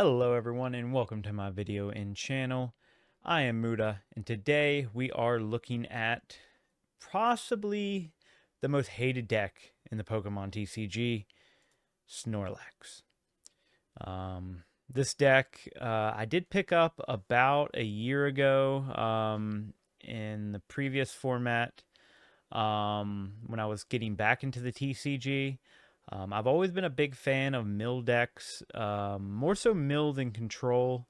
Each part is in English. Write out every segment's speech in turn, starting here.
Hello everyone and welcome to my video and channel. I am Muda and today we are looking at possibly the most hated deck in the Pokemon TCG, Snorlax. This deck I did pick up about a year ago in the previous format when I was getting back into the TCG. I've always been a big fan of mill decks, more so mill than control.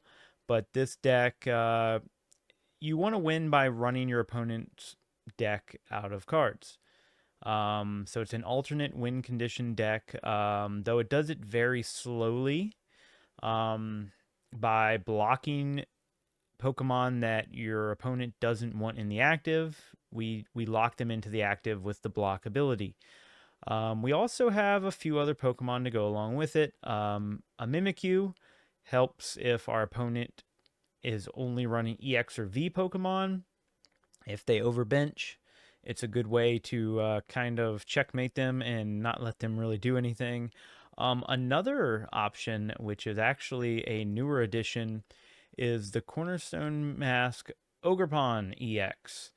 But this deck, you want to win by running your opponent's deck out of cards. So it's an alternate win condition deck, though it does it very slowly by blocking Pokemon that your opponent doesn't want in the active. We lock them into the active with the block ability. We also have a few other Pokemon to go along with it. A Mimikyu helps if our opponent is only running EX or V Pokemon. If they overbench, it's a good way to kind of checkmate them and not let them really do anything. Another option, which is actually a newer addition, is the Cornerstone Mask Ogerpon EX.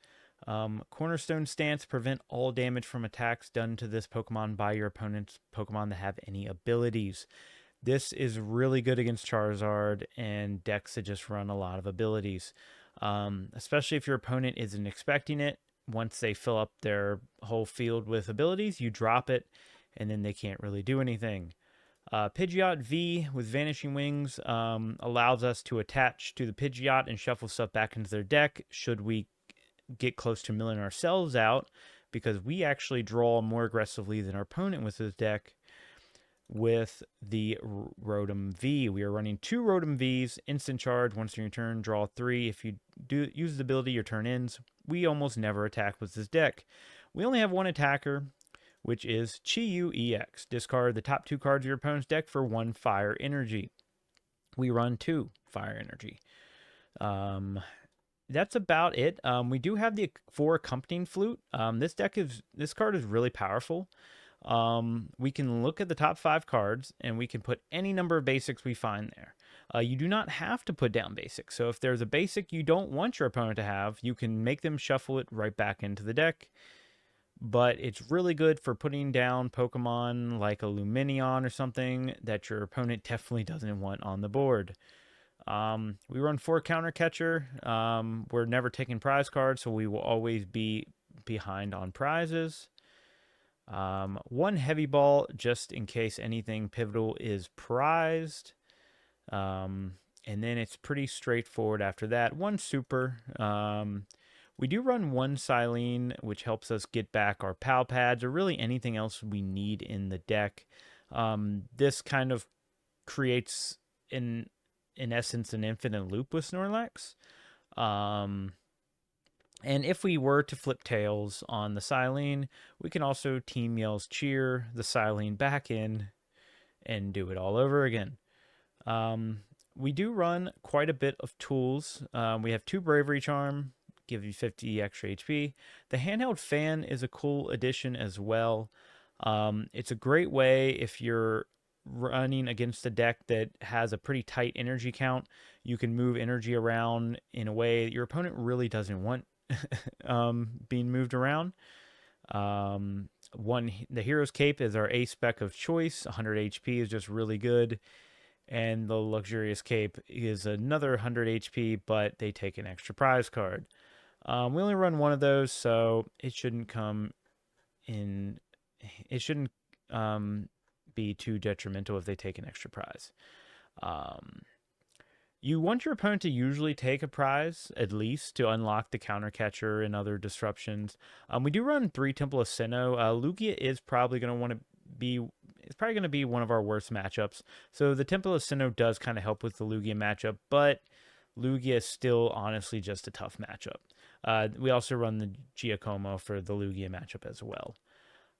Cornerstone Stance prevent all damage from attacks done to this Pokemon by your opponent's Pokemon that have any abilities. This is really good against Charizard and decks that just run a lot of abilities, especially if your opponent isn't expecting it. Once they fill up their whole field with abilities, you drop it, and then they can't really do anything. Pidgeot V with Vanishing Wings allows us to attach to the Pidgeot and shuffle stuff back into their deck should we get close to milling ourselves out, because we actually draw more aggressively than our opponent with this deck. With the Rotom V, we are running 2 Rotom Vs, instant charge, once in your turn, draw 3. If you do use the ability, your turn ends. We almost never attack with this deck. We only have one attacker, which is Chi-Yu EX. Discard the top 2 cards of your opponent's deck for 1 fire energy. We run 2 fire energy. That's about it. We do have the 4 Accompanying Flute. This card is really powerful. We can look at the top 5 cards and we can put any number of basics we find there. You do not have to put down basics. So if there's a basic you don't want your opponent to have, you can make them shuffle it right back into the deck. But it's really good for putting down Pokemon like a Lumineon or something that your opponent definitely doesn't want on the board. We run 4 counter catcher. We're never taking prize cards, so we will always be behind on prizes. 1 heavy ball, just in case anything pivotal is prized. And then it's pretty straightforward after that. 1 super. We do run 1 Silene, which helps us get back our PAL pads or really anything else we need in the deck. This kind of creates in essence an infinite loop with Snorlax. And if we were to flip tails on the Silene, we can also Team Yell's Cheer the Silene back in and do it all over again. We do run quite a bit of tools. We have 2 Bravery Charm, give you 50 extra HP. The handheld fan is a cool addition as well. It's a great way if you're running against a deck that has a pretty tight energy count. You can move energy around in a way that your opponent really doesn't want being moved around. The Hero's Cape is our ace spec of choice. 100 HP is just really good. And the Luxurious Cape is another 100 HP, but they take an extra prize card. We only run 1 of those, so it shouldn't come in. It shouldn't be too detrimental if they take an extra prize. You want your opponent to usually take a prize, at least, to unlock the counter catcher and other disruptions. We do run 3 Temple of Sinnoh. Lugia is probably going to want to be... It's probably going to be one of our worst matchups. So the Temple of Sinnoh does kind of help with the Lugia matchup, but Lugia is still honestly just a tough matchup. We also run the Giacomo for the Lugia matchup as well.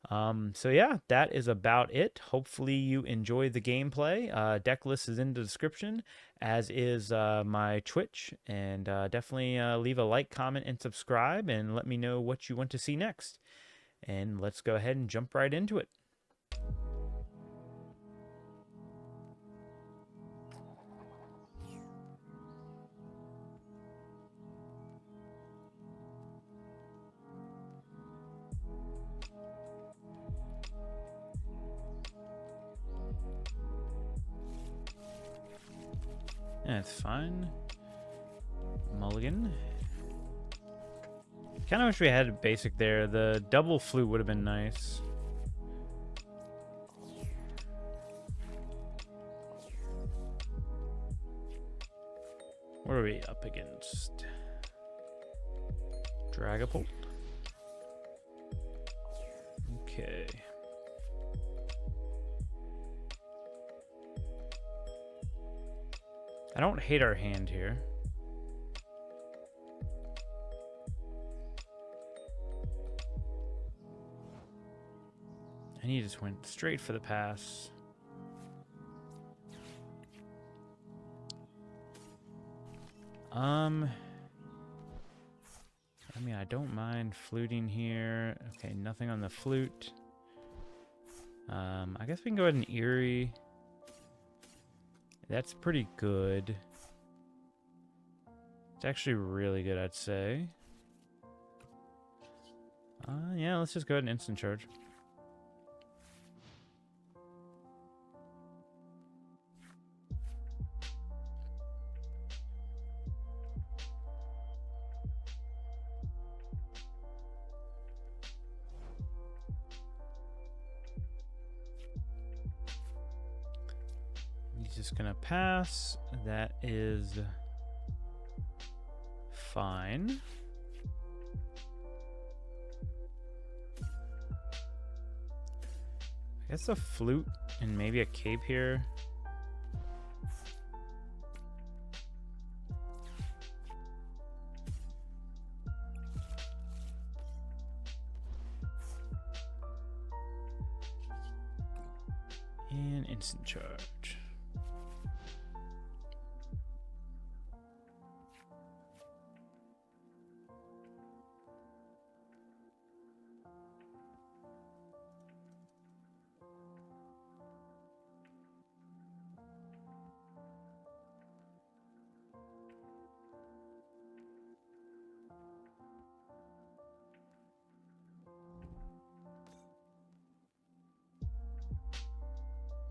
So yeah, that is about it. Hopefully you enjoy the gameplay. Decklist is in the description, as is my Twitch, and definitely leave a like, comment, and subscribe, and let me know what you want to see next. And let's go ahead and jump right into it. That's fine. Mulligan. Kind of wish we had a basic there. The double flute would have been nice. What are we up against? Dragapult. Okay. I don't hate our hand here. And he just went straight for the pass. I mean, I don't mind fluting here. Okay, nothing on the flute. I guess we can go ahead and Eerie. That's pretty good. It's actually really good, I'd say. Yeah, let's just go ahead and instant charge. He's just gonna pass. That is fine. I guess a flute and maybe a cape here. And instant charge.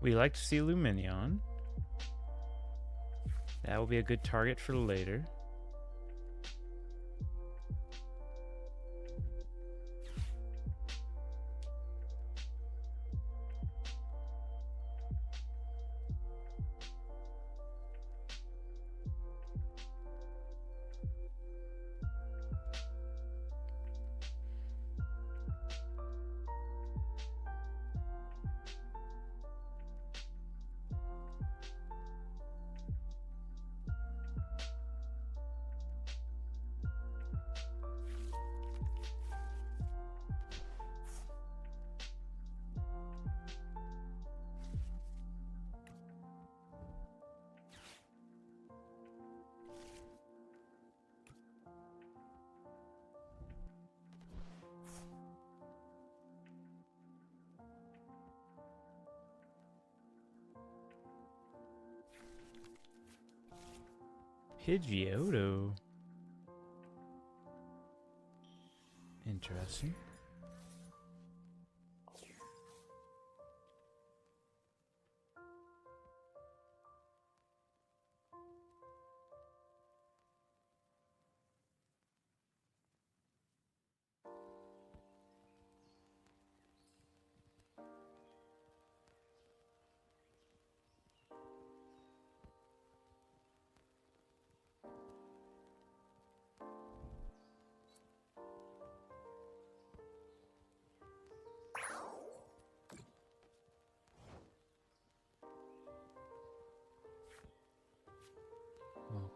We like to see Luminion. That will be a good target for later. Pidgeotto. Interesting.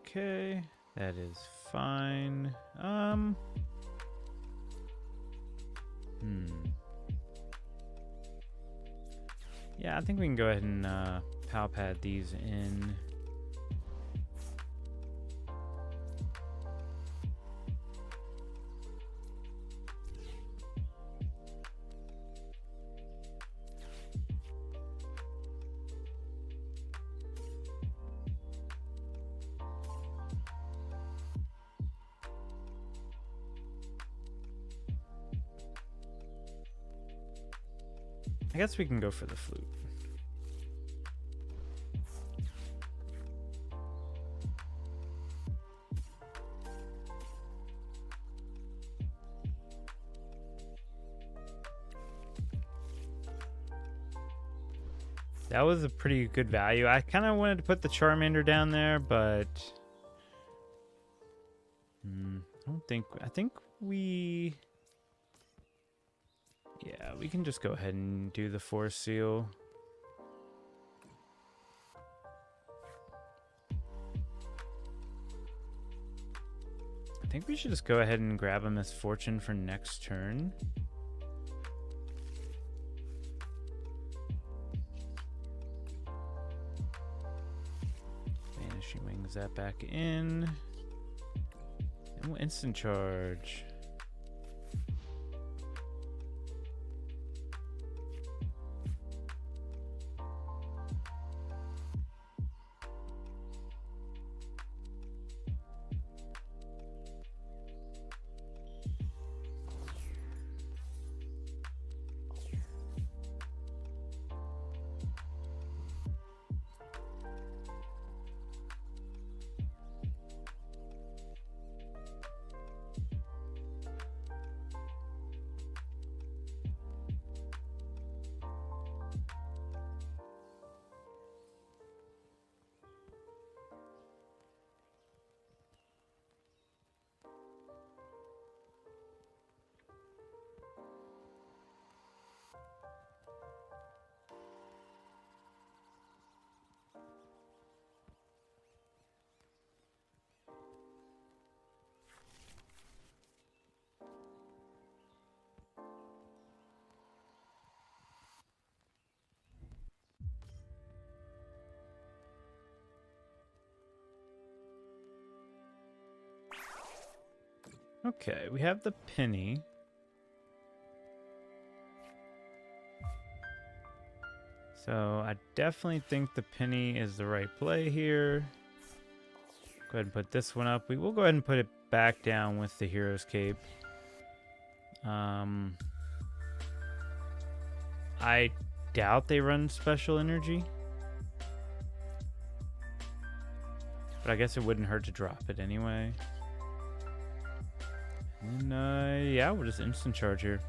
Okay, that is fine. Yeah, I think we can go ahead and PAL pad these in. I guess we can go for the flute. That was a pretty good value. I kind of wanted to put the Charmander down there, but I think we, yeah, we can just go ahead and do the Force Seal. I think we should just go ahead and grab a Misfortune for next turn. Vanishing Wings that back in. And we'll instant charge. Okay, we have the penny. So I definitely think the penny is the right play here. Go ahead and put this one up. We will go ahead and put it back down with the Hero's Cape. I doubt they run special energy. But I guess it wouldn't hurt to drop it anyway. And yeah, we'll just instant charge here.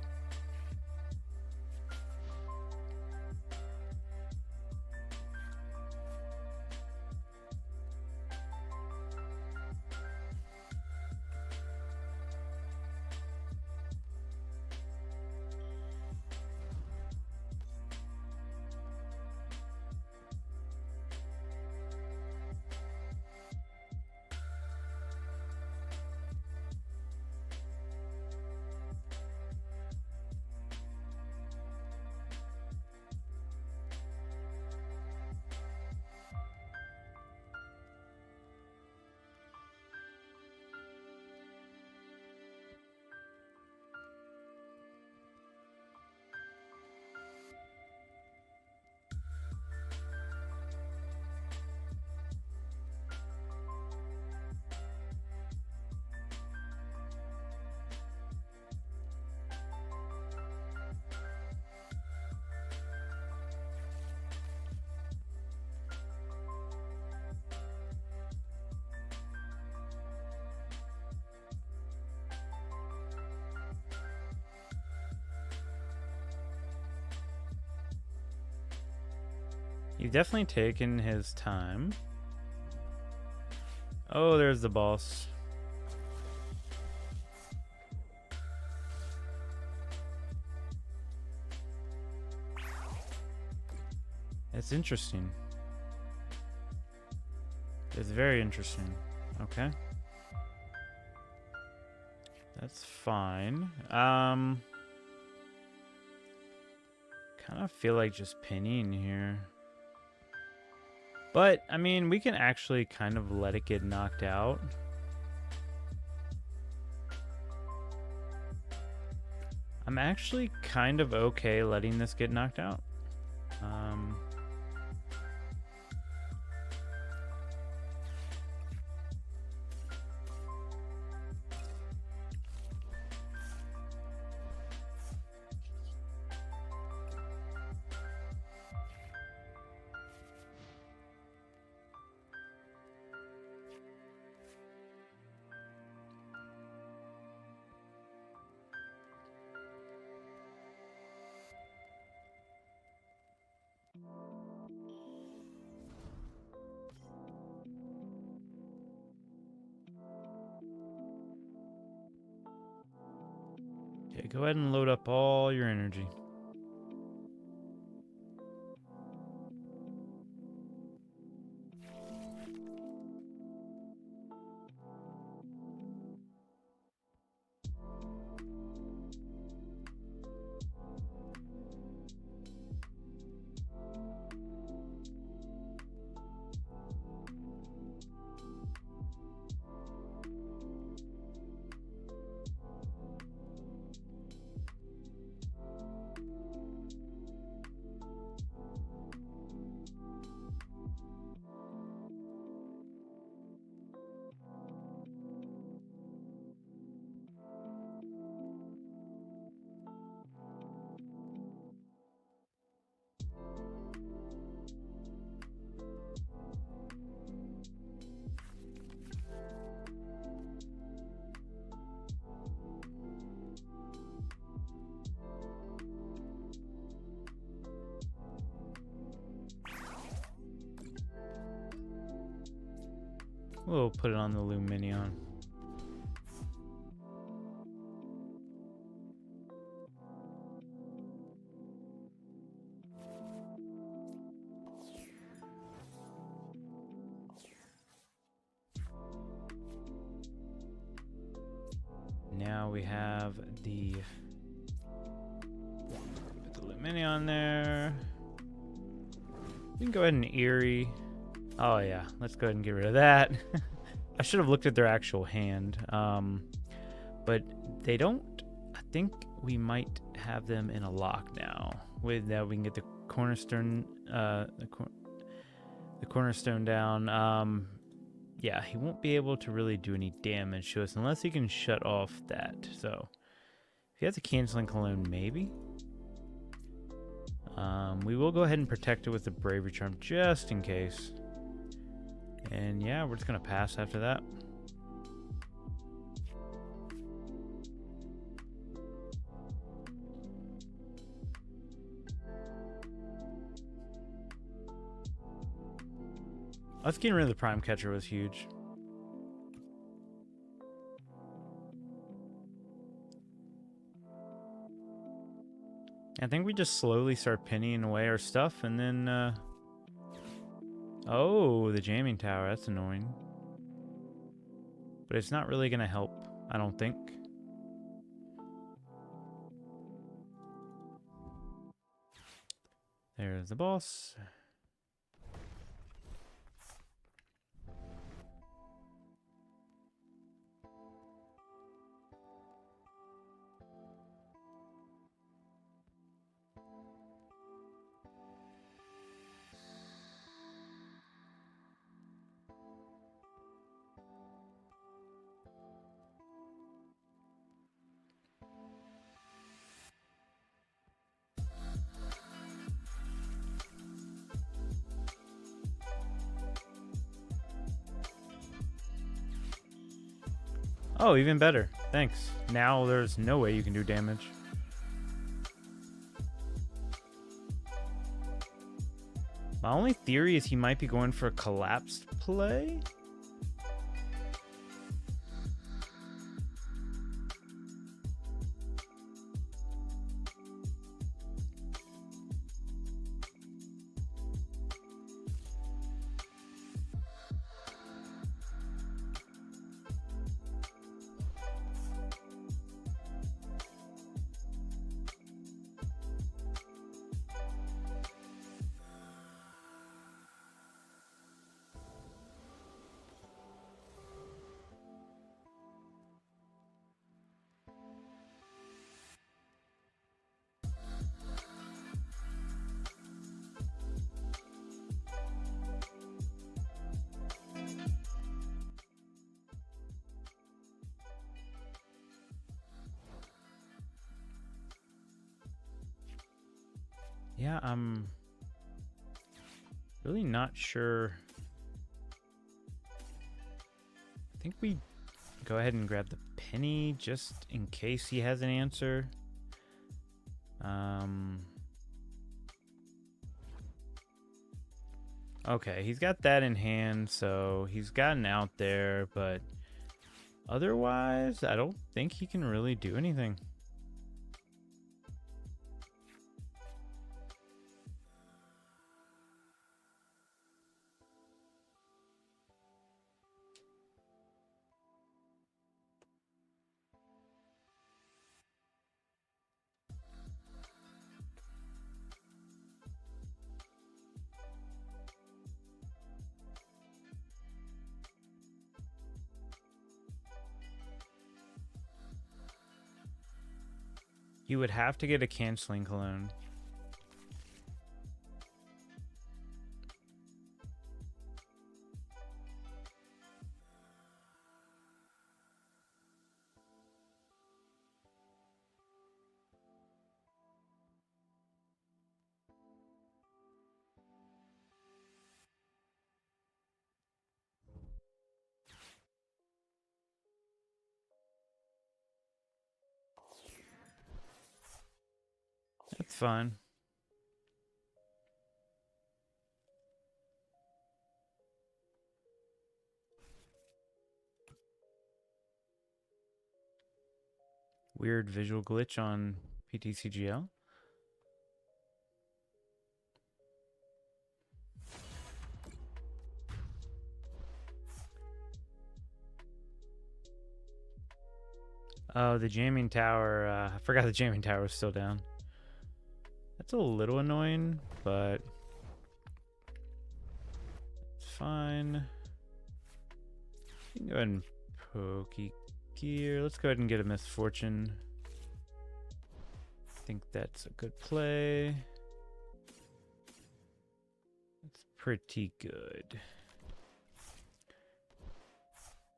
You've definitely taken his time. Oh, there's the boss. It's interesting. It's very interesting. Okay. That's fine. Kind of feel like just pinning here. But, I mean, we can actually kind of let it get knocked out. I'm actually kind of okay letting this get knocked out. go ahead and load up all your energy. We'll put it on the Luminion. Now we have the put the Luminion there. We can go ahead and Eerie. Oh yeah, let's go ahead and get rid of that. I should have looked at their actual hand, but they don't. I think we might have them in a lock now. With that, we can get the Cornerstone, the Cornerstone down. Yeah, he won't be able to really do any damage to us unless he can shut off that. So if he has a Canceling Cologne, maybe. We will go ahead and protect it with the Bravery Charm just in case. And yeah, we're just going to pass after that. Us getting rid of the Prime Catcher was huge. I think we just slowly start pinning away our stuff and then... Oh, the jamming tower. That's annoying. But it's not really going to help, I don't think. There's the boss. Oh, even better. Thanks. Now there's no way you can do damage. My only theory is he might be going for a collapsed play. Yeah, I'm really not sure. I think we go ahead and grab the penny just in case he has an answer. Okay, he's got that in hand, so he's gotten out there, but otherwise, I don't think he can really do anything. He would have to get a canceling clone. That's fine. Weird visual glitch on PTCGL. Oh, the jamming tower. I forgot the jamming tower was still down. That's a little annoying, but it's fine. You can go ahead and Pokegear. Let's go ahead and get a Misfortune. I think that's a good play. It's pretty good.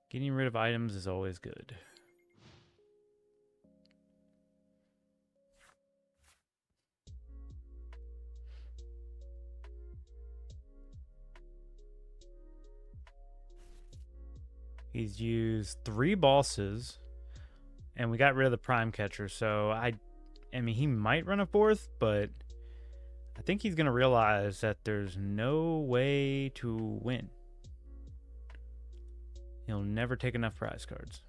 Getting rid of items is always good. He's used 3 bosses, and we got rid of the Prime Catcher, so I mean, he might run a 4th, but I think he's going to realize that there's no way to win. He'll never take enough prize cards.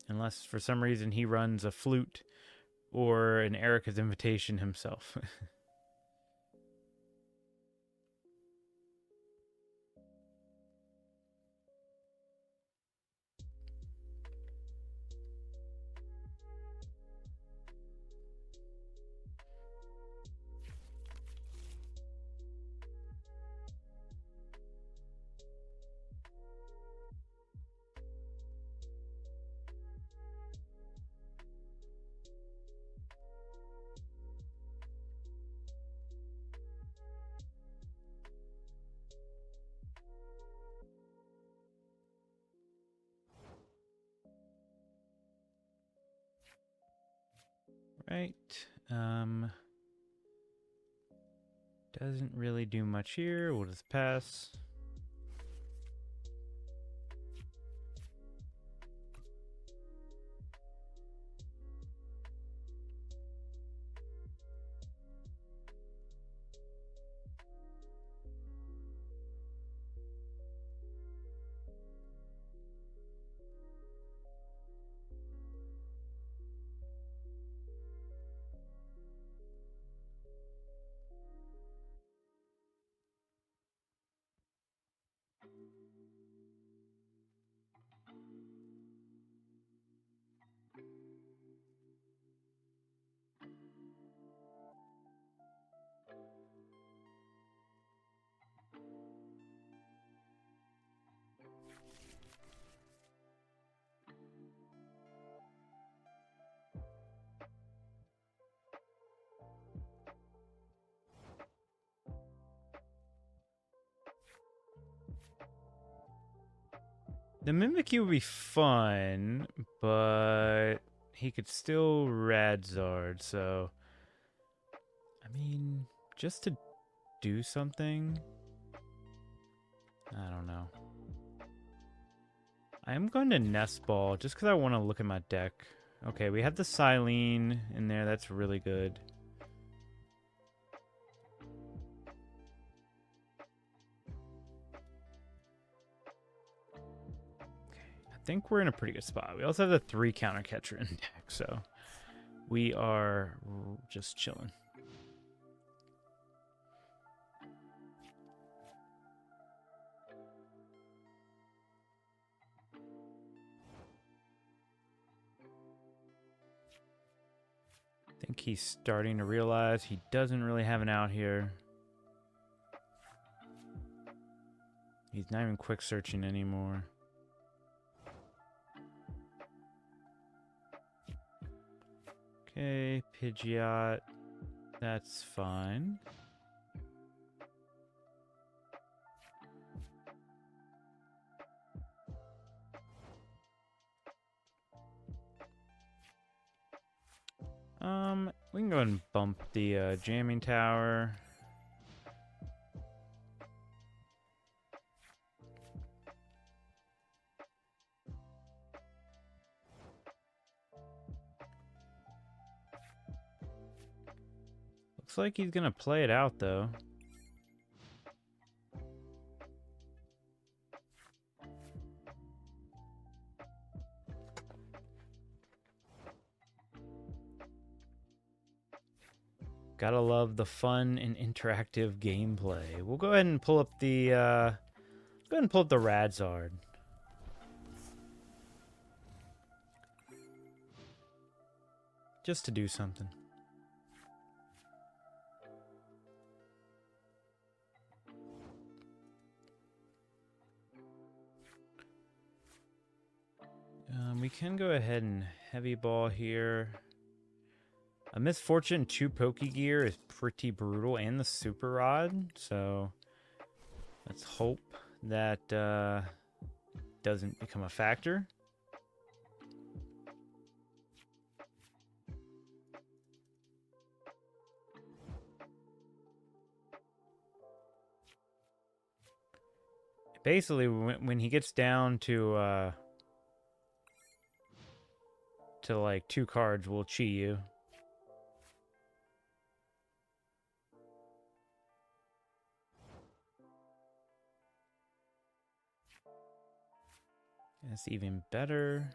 Unless, for some reason, he runs a Flute or an Erica's Invitation himself. Right. Doesn't really do much here. We'll just pass. The Mimikyu would be fun, but he could still Radzard, so I mean, just to do something, I don't know. I am going to Nest Ball just because I want to look at my deck. Okay, we have the Silene in there. That's really good. I think we're in a pretty good spot. We also have the 3 counter catcher in deck, so we are just chilling. I think he's starting to realize he doesn't really have an out here. He's not even quick searching anymore. Okay, Pidgeot. That's fine. We can go ahead and bump the jamming tower. Looks like he's gonna play it out though. Gotta love the fun and interactive gameplay. We'll go ahead and pull up the Radzard. Just to do something. We can go ahead and heavy ball here. A Misfortune 2 Pokegear is pretty brutal, and the Super Rod, so let's hope that doesn't become a factor. Basically, when he gets down to like 2 cards, we'll Chi you. That's even better.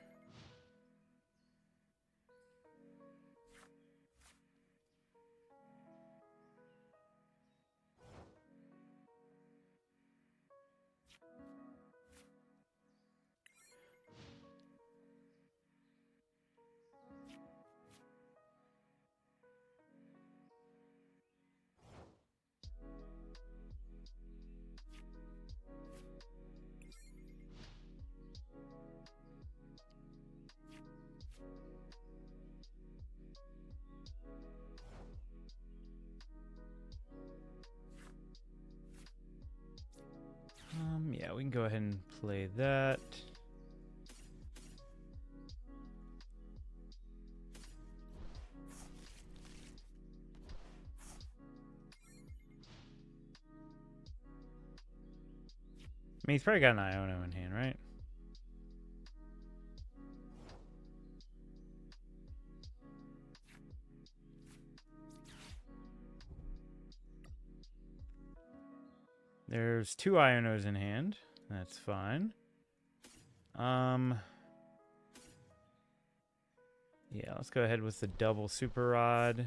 Yeah, we can go ahead and play that. I mean, he's probably got an Iono in hand, right? There's 2 Ionos in hand. That's fine. Yeah, let's go ahead with the double Super Rod.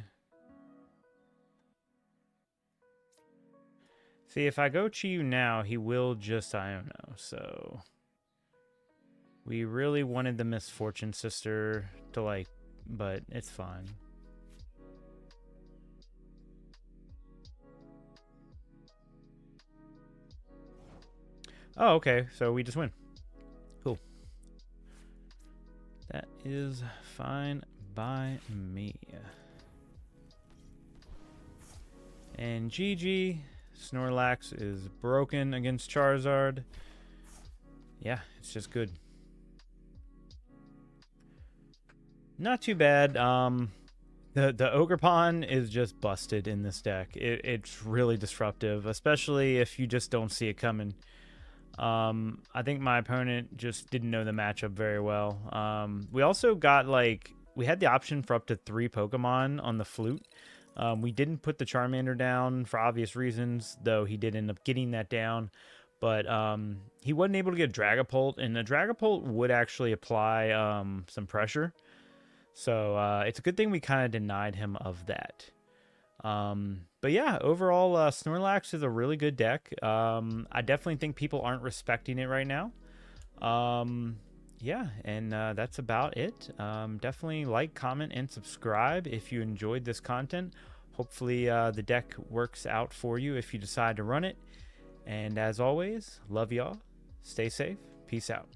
See, if I go Chi-Yu now, he will just Iono, so... We really wanted the Misfortune Sister to, like... But it's fine. Oh, okay, so we just win. Cool. That is fine by me. And GG. Snorlax is broken against Charizard. Yeah, it's just good. Not too bad. The Ogerpon is just busted in this deck. It's really disruptive, especially if you just don't see it coming. I think my opponent just didn't know the matchup very well. We also got, like, we had the option for up to 3 Pokemon on the Flute. We didn't put the Charmander down for obvious reasons, though he did end up getting that down. But he wasn't able to get Dragapult, and the Dragapult would actually apply some pressure. So it's a good thing we kind of denied him of that. But yeah, overall, Snorlax is a really good deck. I definitely think people aren't respecting it right now. Yeah, and that's about it. Definitely like, comment, and subscribe if you enjoyed this content. Hopefully the deck works out for you if you decide to run it. And as always, love y'all. Stay safe. Peace out.